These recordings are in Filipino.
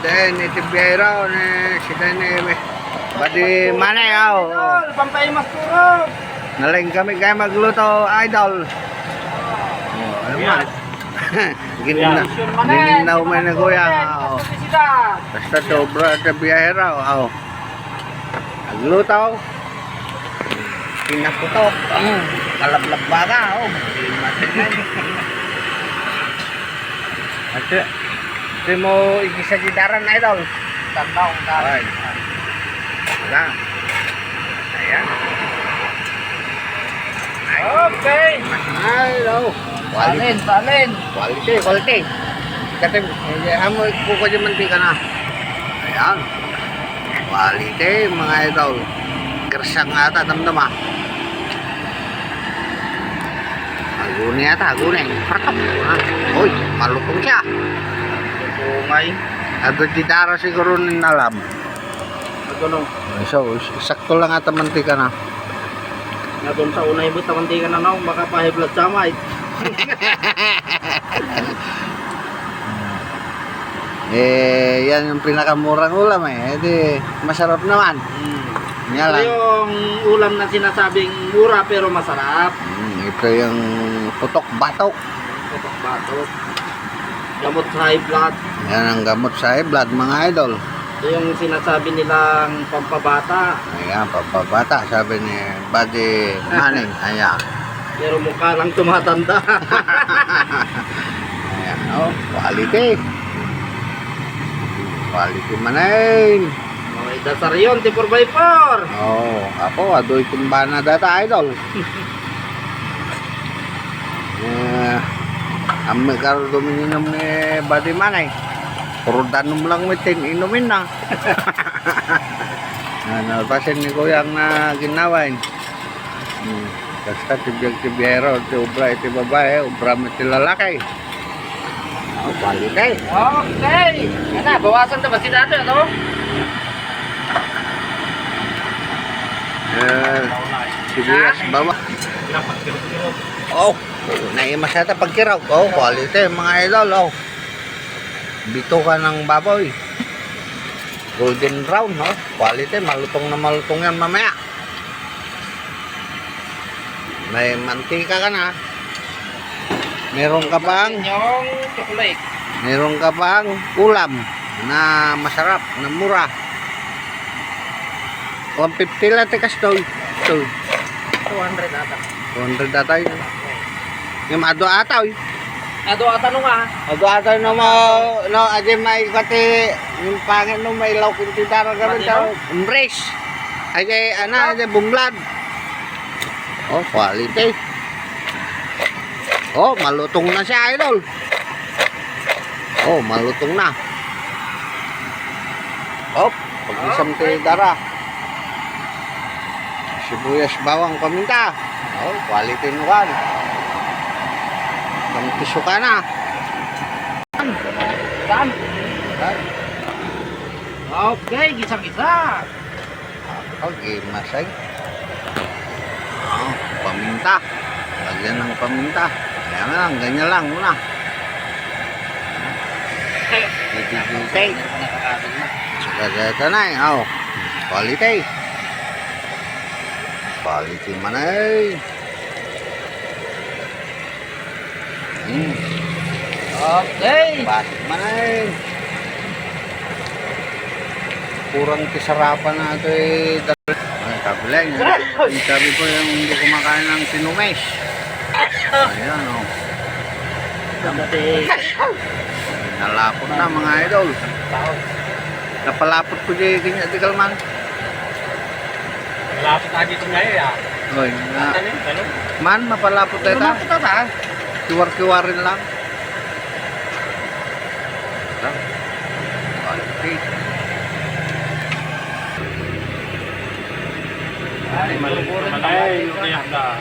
Then itibiyero ni sila ni Badi Manay aw. Pampay mas turog. Naling kami kayo magluto, idol. Ano man? Ginaw man na kuya. Basta sobra at biyahera. Nagluto. Pinaputok. Kalablab baka. Ito mo ikisa gitaran, idol. Tandaw ka. Wala. Ayan. Okay. Ay, no. Talin, talin. Quality. Kasi, amoy ko ko yung mantika na. Ayan. Quality, mga idol. Kersang ata, damdama. Aguni ata, aguni. Pratap. Uy, malutong siya. Bungay. Ado gitara siguro nin alam. Nagulong. So, sakto lang ata mantika na. Nagulong sa unay mo, tamanti ka na naong baka pa high blood samay. Yan yung pinakamurang ulam di masarap naman. Yan Ito lang. yung ulam na sinasabing mura pero masarap. Ito yung putok batok. Putok batok. Gamot sa high blood. Yan ang gamot sa high blood, mga idol. Ito yung sinasabi nilang pampabata. Ayan, papabata, sabi ni Buddy Manning. Ayan. Pero mukha lang tumatanda. Ayan, quality. Quality Manning. Okay, dasar yun, 4x4. Ako, adoy tumbana data, idol. Kami karo dumininom ni Buddy Manning. Puro danom lang mitin, inumin na. Nalpasin ni Kuya na ginawain. Basta tibiyag-tibiyero, ubra iti babae, ubra iti lalaki. Quality. Okay. Yan na, bawasan na ba si dati, ano? Sibuyas, bawa. Naimasata pagkiraw. Quality, mga idol, Bito ka ng baboy. Golden brown, Quality, malutong na malutong yan mamaya. May mantika ka na. Meron ka pang Yung chocolate. meron ka pang ulam na masarap, na mura. 150 lang tikas to. 200 ata. 200 ata yun. Yung ado ata Ado ata nung Ado ata no mo aje may kati yung pangit no may law kunti dara garon ta embrace. Aje aje bunglad. Quality. Malutong na siya, idol. Malutong na. Pag-isam tayo dara. Sibuyas, bawang, paminta. Quality nukan. Kamtiso ka na. Saan? Okay, gisa-gisa. Masay. Paminta. Lagyan ng paminta. Kaya nga lang, ganyan lang muna. Itay. Saka na quality. Quality man Okay. Basit man kurang kisarapan na ito kabilang. Sabi ko yung hindi kumakain ng sinumes. Ayan nalapot na mga idol. Napalapot ko dyan kanya di kalman. Malapot na dito ngayon Man mapalapot na ito. Kiwar-kiwarin lang. Quality. Ay, maluburan na.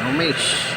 Numis.